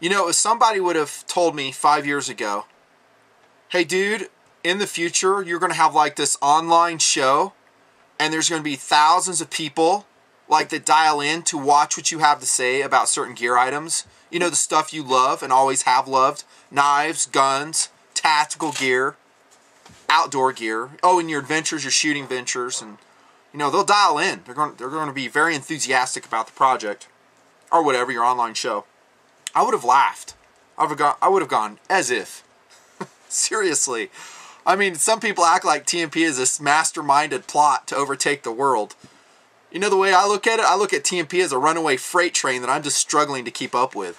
You know, if somebody would have told me 5 years ago, hey dude, in the future you're going to have like this online show and there's going to be thousands of people like that dial in to watch what you have to say about certain gear items. You know, the stuff you love and always have loved. Knives, guns, tactical gear, outdoor gear. Oh, and your adventures, your shooting ventures. And, you know, they'll dial in. They're going to be very enthusiastic about the project. Or whatever, your online show. I would have laughed. I would have gone, as if. Seriously. I mean, some people act like TNP is this masterminded plot to overtake the world. You know the way I look at it? I look at TNP as a runaway freight train that I'm just struggling to keep up with.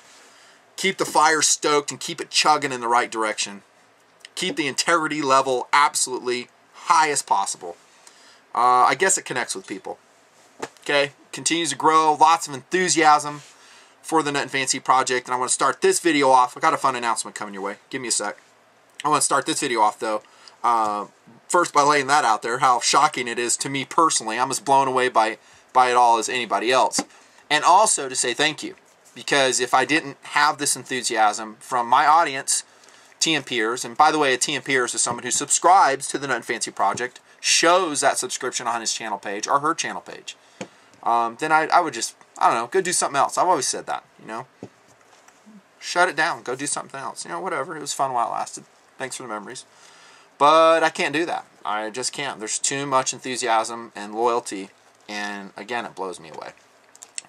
Keep the fire stoked and keep it chugging in the right direction. Keep the integrity level absolutely high as possible. I guess it connects with people. Okay? Continues to grow. Lots of enthusiasm for the Nut and Fancy project. And I want to start this video off. I got a fun announcement coming your way. Give me a sec. I want to start this video off, though, first by laying that out there, how shocking it is to me personally. I'm as blown away by it all as anybody else. And also to say thank you. Because if I didn't have this enthusiasm from my audience, TNPers, and by the way, a TNPers is someone who subscribes to the Nut and Fancy project, shows that subscription on his channel page or her channel page, then I would just, I don't know, go do something else. I've always said that, you know. Shut it down. Go do something else. You know, whatever. It was fun while it lasted. Thanks for the memories. But I can't do that. I just can't. There's too much enthusiasm and loyalty, and again, it blows me away.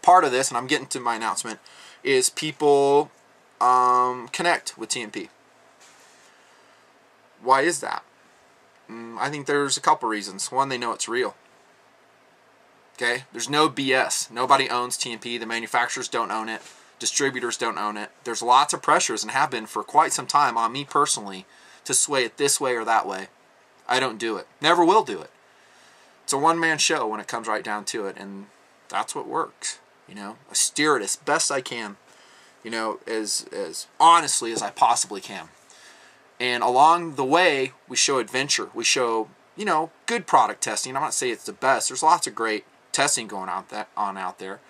Part of this, and I'm getting to my announcement, is people connect with TNP. Why is that? I think there's a couple reasons. One, they know it's real. Okay? There's no BS. Nobody owns TNP. The manufacturers don't own it. Distributors don't own it. There's lots of pressures, and have been for quite some time on me personally, to sway it this way or that way. I don't do it. Never will do it. It's a one-man show when it comes right down to it, and that's what works. You know, I steer it as best I can, you know, as honestly as I possibly can. And along the way, we show adventure. We show, you know, good product testing. I'm not saying it's the best. There's lots of great testing going on out there.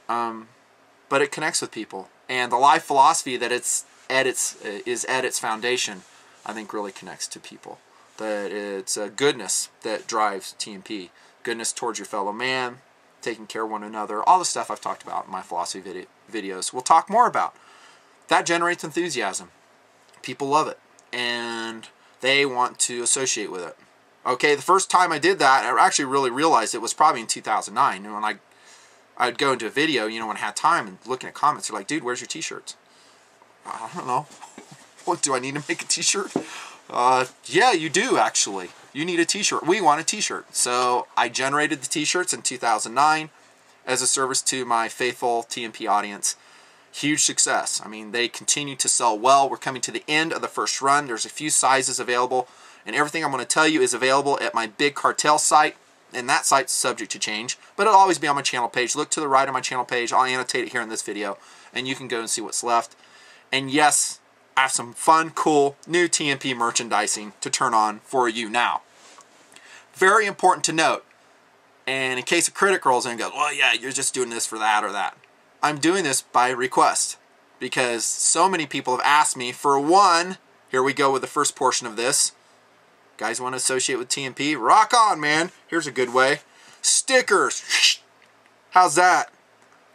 But it connects with people. And the life philosophy that is at its foundation, I think really connects to people. That it's a goodness that drives TNP. Goodness towards your fellow man, taking care of one another, all the stuff I've talked about in my philosophy videos. We'll talk more about. That generates enthusiasm. People love it. And they want to associate with it. Okay, the first time I did that, I actually really realized it was probably in 2009. And when I'd go into a video, you know, when I had time and looking at comments, they're like, dude, where's your t-shirts? I don't know. What, do I need to make a t-shirt? Yeah, you do, actually. You need a t-shirt. We want a t-shirt. So I generated the t-shirts in 2009 as a service to my faithful TNP audience. Huge success. I mean, they continue to sell well. We're coming to the end of the first run. There's a few sizes available, and everything I'm going to tell you is available at my Big Cartel site, and that site's subject to change, but it'll always be on my channel page. Look to the right of my channel page. I'll annotate it here in this video, and you can go and see what's left. And yes, I have some fun, cool, new TNP merchandising to turn on for you now. Very important to note, and in case a critic rolls in and goes, well, yeah, you're just doing this for that or that. I'm doing this by request because so many people have asked me. For one, here we go with the first portion of this. Guys want to associate with TNP? Rock on, man. Here's a good way. Stickers. How's that?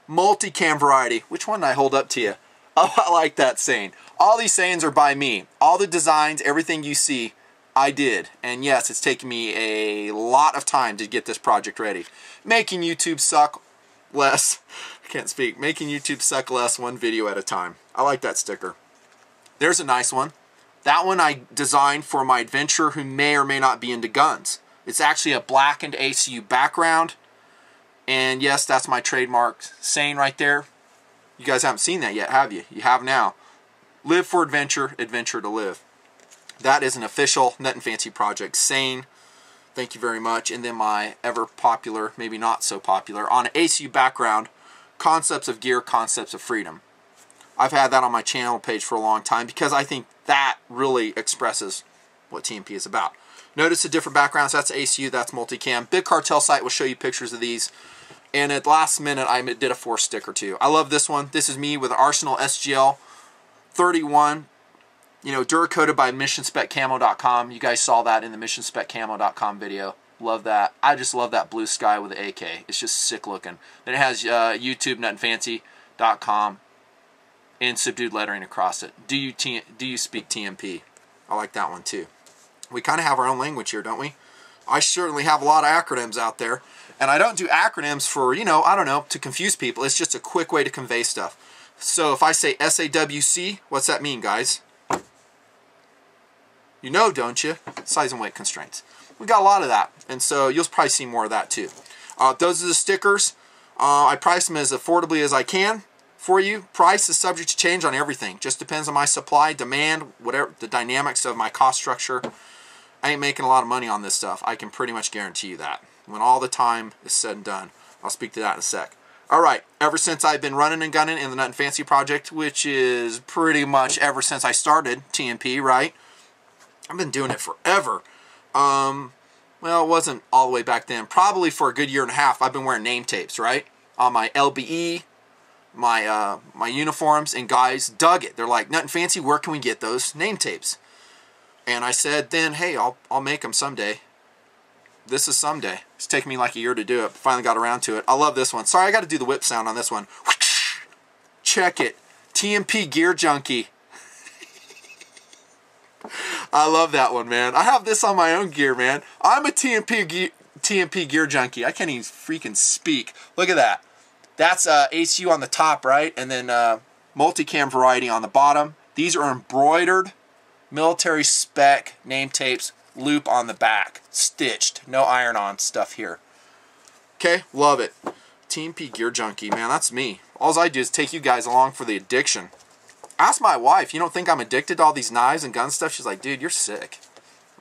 Multicam variety. Which one did I hold up to you? Oh, I like that saying. All these sayings are by me. All the designs, everything you see, I did. And yes, it's taken me a lot of time to get this project ready. Making YouTube suck less. I can't speak. Making YouTube suck less, one video at a time. I like that sticker. There's a nice one. That one I designed for my adventurer who may or may not be into guns. It's actually a blackened ACU background. And yes, that's my trademark saying right there. You guys haven't seen that yet, have you? You have now. Live for adventure, adventure to live. That is an official Nut and Fancy project saying. Thank you very much. And then my ever popular, maybe not so popular, on an ACU background, concepts of gear, concepts of freedom. I've had that on my channel page for a long time because I think that really expresses what TNP is about. Notice the different backgrounds. That's ACU, that's multicam. Big Cartel site will show you pictures of these. And at the last minute, I did a force sticker too. I love this one. This is me with an Arsenal SGL 31, you know, Duracoated by missionspecCamo.com. You guys saw that in the missionspecCamo.com video. Love that. I just love that blue sky with the AK. It's just sick looking. Then it has YouTube, nutnfancy.com, in subdued lettering across it. Do you speak TNP? I like that one too. We kind of have our own language here, don't we? I certainly have a lot of acronyms out there. And I don't do acronyms for, you know, I don't know, to confuse people. It's just a quick way to convey stuff. So if I say SAWC, what's that mean, guys? You know, don't you? Size and weight constraints. We got a lot of that. And so you'll probably see more of that too. Those are the stickers. I price them as affordably as I can for you. Price is subject to change on everything. Just depends on my supply, demand, whatever, the dynamics of my cost structure. I ain't making a lot of money on this stuff. I can pretty much guarantee you that. When all the time is said and done. I'll speak to that in a sec. Alright, ever since I've been running and gunning in the Nut and Fancy project, which is pretty much ever since I started TNP, right? I've been doing it forever. Well, it wasn't all the way back then. Probably for a good year and a half, I've been wearing name tapes, right? On my LBE, my uniforms, and guys dug it. They're like, Nut and Fancy, where can we get those name tapes? And I said then, hey, I'll make them someday. This is someday. It's taken me like a year to do it. Finally got around to it. I love this one. Sorry, I got to do the whip sound on this one. Check it. TNP Gear Junkie. I love that one, man. I have this on my own gear, man. I'm a TNP Gear Junkie. I can't even freaking speak. Look at that. That's ACU on the top, right? And then multicam variety on the bottom. These are embroidered military spec name tapes. Loop on the back, stitched, no iron-on stuff here. Okay, love it. TNP Gear Junkie, man, that's me. All I do is take you guys along for the addiction. Ask my wife, you don't think I'm addicted to all these knives and gun stuff? She's like, dude, you're sick.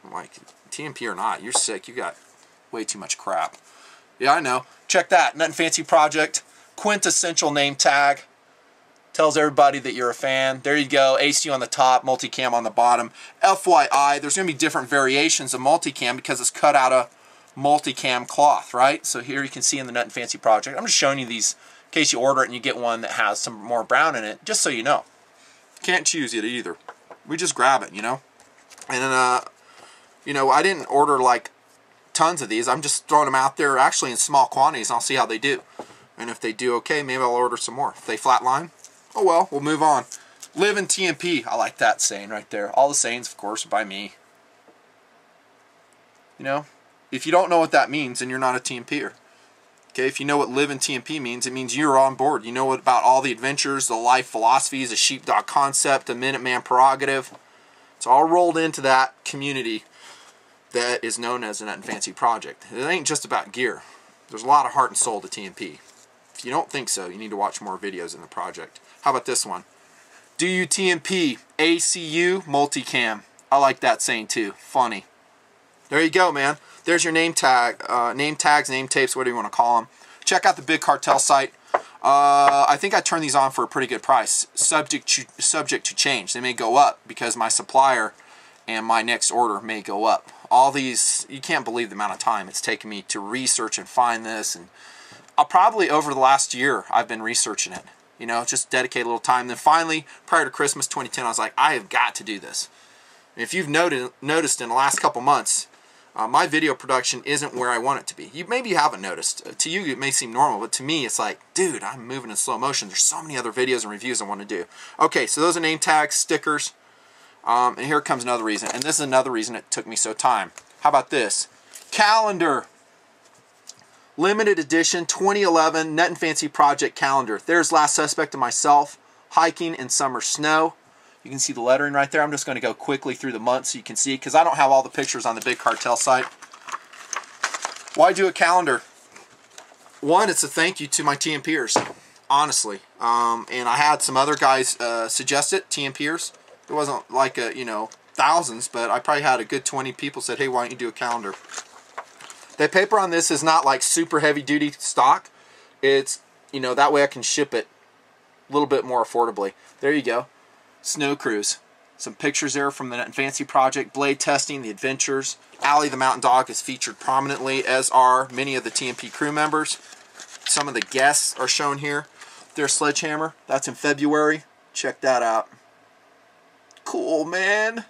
I'm like, TNP or not, you're sick. You got way too much crap. Yeah, I know. Check that, Nut and Fancy project, quintessential name tag. Tells everybody that you're a fan. There you go. ACU on the top, multicam on the bottom. FYI, there's going to be different variations of multicam because it's cut out of multicam cloth, right? So here you can see in the Nut and Fancy project. I'm just showing you these in case you order it and you get one that has some more brown in it, just so you know. Can't choose it either. We just grab it, you know? And then, you know, I didn't order like tons of these. I'm just throwing them out there actually in small quantities and I'll see how they do. And if they do okay, maybe I'll order some more. If they flatline, oh well, we'll move on. Live in TNP. I like that saying right there. All the sayings, of course, are by me. You know, if you don't know what that means, then you're not a TNPer. Okay, if you know what live in TNP means, it means you're on board. You know what about all the adventures, the life philosophies, the sheepdog concept, the Minuteman prerogative. It's all rolled into that community that is known as the Nut and Fancy project. It ain't just about gear. There's a lot of heart and soul to TNP. If you don't think so, you need to watch more videos in the project. How about this one? Do you TNP ACU multicam? I like that saying too. Funny. There you go, man. There's your name tag, name tags, name tapes, whatever you want to call them. Check out the Big Cartel site. I think I turned these on for a pretty good price. Subject to change. They may go up because my supplier and my next order may go up. All these, you can't believe the amount of time it's taken me to research and find this. And I'll probably over the last year, I've been researching it. You know, just dedicate a little time. Then finally, prior to Christmas 2010, I was like, I have got to do this. And if you've noticed in the last couple months, my video production isn't where I want it to be. Maybe you haven't noticed. To you, it may seem normal, but to me, it's like, dude, I'm moving in slow motion. There's so many other videos and reviews I want to do. Okay, so those are name tags, stickers, and here comes another reason. And this is another reason it took me so time. How about this? Calendar. Limited edition 2011 Nut and Fancy Project Calendar. There's Last Suspect and myself hiking in summer snow. You can see the lettering right there. I'm just going to go quickly through the months so you can see because I don't have all the pictures on the Big Cartel site. Why do a calendar? One, it's a thank you to my TNPers, honestly. And I had some other guys suggest it, TNPers. It wasn't like, you know, thousands, but I probably had a good 20 people said, hey, why don't you do a calendar? The paper on this is not like super heavy duty stock. It's, you know, that way I can ship it a little bit more affordably. There you go. Snow cruise. Some pictures there from the Nut and Fancy project. Blade testing, the adventures. Allie the mountain dog is featured prominently, as are many of the TNP crew members. Some of the guests are shown here. Their sledgehammer. That's in February. Check that out. cool, man.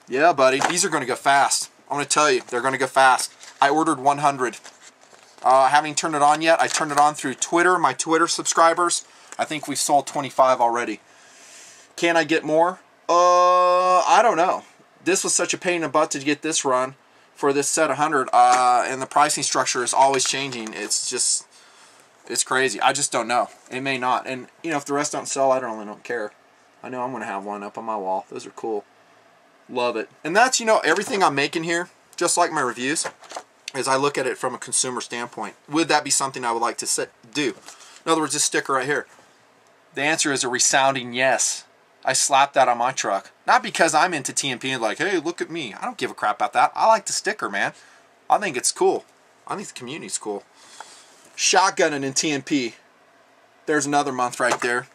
Yeah, buddy. These are going to go fast. I'm going to tell you, they're going to go fast. I ordered 100. Haven't turned it on yet. I turned it on through Twitter, my Twitter subscribers. I think we've sold 25 already. Can I get more? I don't know. This was such a pain in the butt to get this run for this set 100. And the pricing structure is always changing. It's crazy. I just don't know. It may not. And, you know, if the rest don't sell, I don't care. I know I'm going to have one up on my wall. Those are cool. Love it. And that's, you know, everything I'm making here, just like my reviews, is I look at it from a consumer standpoint. Would that be something I would like to do? In other words, this sticker right here. The answer is a resounding yes. I slapped that on my truck. Not because I'm into TNP and like, hey, look at me. I don't give a crap about that. I like the sticker, man. I think it's cool. I think the community's cool. Shotgunning in TNP. There's another month right there.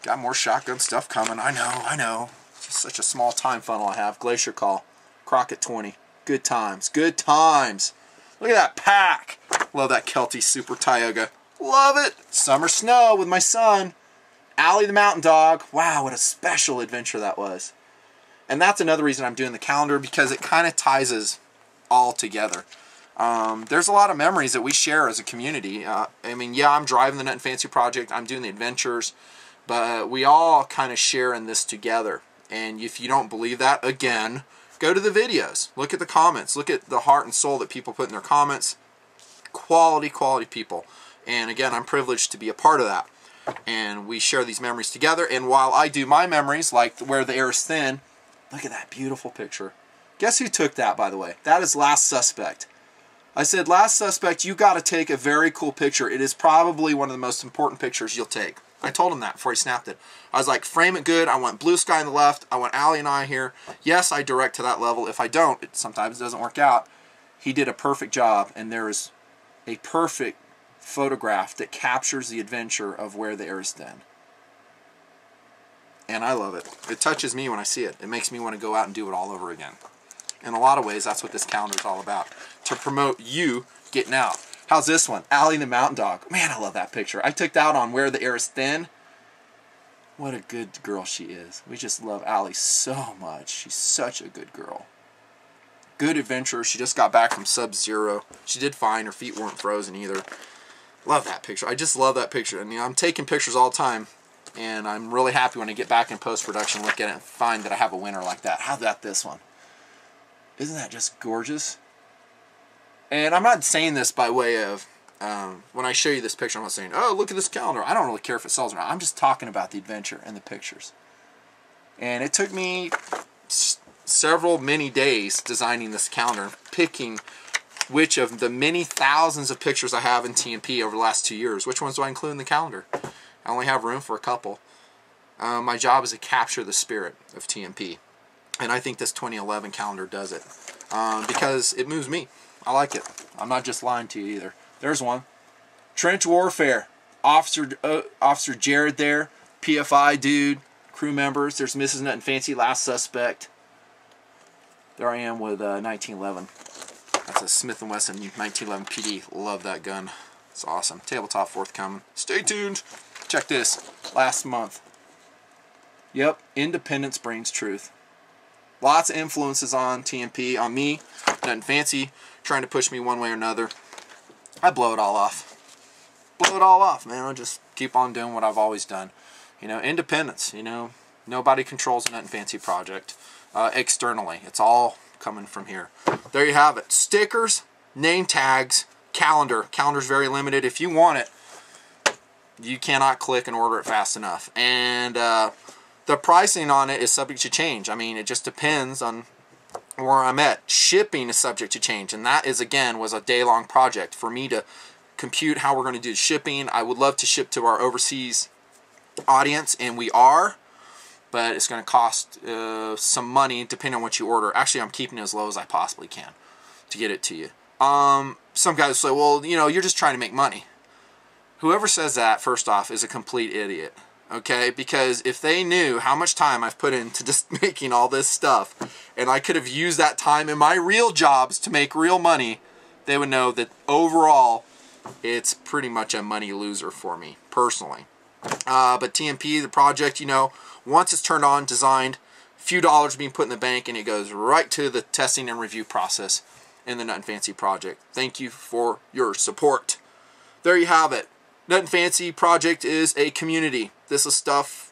Got more shotgun stuff coming. I know. It's just such a small time funnel I have. Glacier Call. Crockett 20. Good times. Good times. Look at that pack. Love that Kelty Super Tioga. Love it. Summer snow with my son. Allie the Mountain Dog. Wow, what a special adventure that was. And that's another reason I'm doing the calendar, because it kind of ties us all together. There's a lot of memories that we share as a community. I mean, yeah, I'm driving the Nut and Fancy project. I'm doing the adventures. But we all kind of share in this together. And if you don't believe that, again, go to the videos. Look at the comments. Look at the heart and soul that people put in their comments. Quality people. And again, I'm privileged to be a part of that. And we share these memories together. And while I do my memories, like Where the Air is Thin, look at that beautiful picture. Guess who took that, by the way? That is Last Suspect. I said, Last Suspect, you got to take a very cool picture. It is probably one of the most important pictures you'll take. I told him that before he snapped it. I was like, frame it good. I want blue sky on the left. I want Allie and I here. Yes, I direct to that level. If I don't, it sometimes doesn't work out. He did a perfect job, and there is a perfect photograph that captures the adventure of Where the Air is Thin. And I love it. It touches me when I see it. It makes me want to go out and do it all over again. In a lot of ways, that's what this calendar is all about. To promote you getting out. How's this one? Allie the Mountain Dog. Man, I love that picture. I took that on Where the Air is Thin. What a good girl she is. We just love Allie so much. She's such a good girl. Good adventurer. She just got back from Sub-Zero. She did fine. Her feet weren't frozen either. Love that picture. I just love that picture. And you know, I'm taking pictures all the time. And I'm really happy when I get back in post-production, look at it, and find that I have a winner like that. How about this one? Isn't that just gorgeous? And I'm not saying this by way of, when I show you this picture, I'm not saying, oh, look at this calendar. I don't really care if it sells or not. I'm just talking about the adventure and the pictures. And it took me many days designing this calendar, picking which of the many thousands of pictures I have in TNP over the last 2 years, which ones do I include in the calendar? I only have room for a couple. My job is to capture the spirit of TNP. And I think this 2011 calendar does it. Because it moves me. I like it. I'm not just lying to you either. There's one. Trench Warfare. Officer Jared there. PFI dude. Crew members. There's Mrs. Nut and Fancy. Last Suspect. There I am with 1911. That's a Smith & Wesson 1911 PD. Love that gun. It's awesome. Tabletop forthcoming. Stay tuned. Check this. Last month. Yep. Independence brings truth. Lots of influences on TNP, on me, Nut and Fancy, trying to push me one way or another. I blow it all off. Blow it all off, man. I just keep on doing what I've always done. You know, independence, you know. Nobody controls the Nut and Fancy project externally. It's all coming from here. There you have it. Stickers, name tags, calendar. Calendar's very limited. If you want it, you cannot click and order it fast enough. And the pricing on it is subject to change. I mean, it just depends on where I'm at. Shipping is subject to change, and that is, again, was a day-long project for me to compute how we're going to do shipping. I would love to ship to our overseas audience, and we are, but it's going to cost some money depending on what you order. Actually, I'm keeping it as low as I possibly can to get it to you. Some guys say, well, you know, you're just trying to make money. Whoever says that, first off, is a complete idiot. Okay, because if they knew how much time I've put into just making all this stuff, and I could have used that time in my real jobs to make real money, they would know that overall, it's pretty much a money loser for me, personally. But TNP, the project, you know, once it's turned on, designed, few dollars being put in the bank, and it goes right to the testing and review process in the Nut and Fancy project. Thank you for your support. There you have it. Nut and Fancy project is a community. This is stuff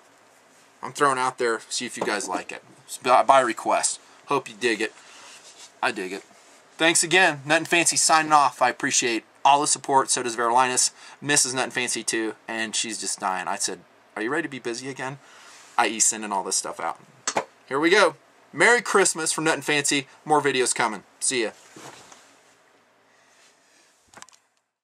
I'm throwing out there. See if you guys like it. It's by request. Hope you dig it. I dig it. Thanks again. Nut and Fancy signing off. I appreciate all the support. So does Verolinus. Mrs. Nut and Fancy too. And she's just dying. I said, are you ready to be busy again? I.e. sending all this stuff out. Here we go. Merry Christmas from Nut and Fancy. More videos coming. See ya.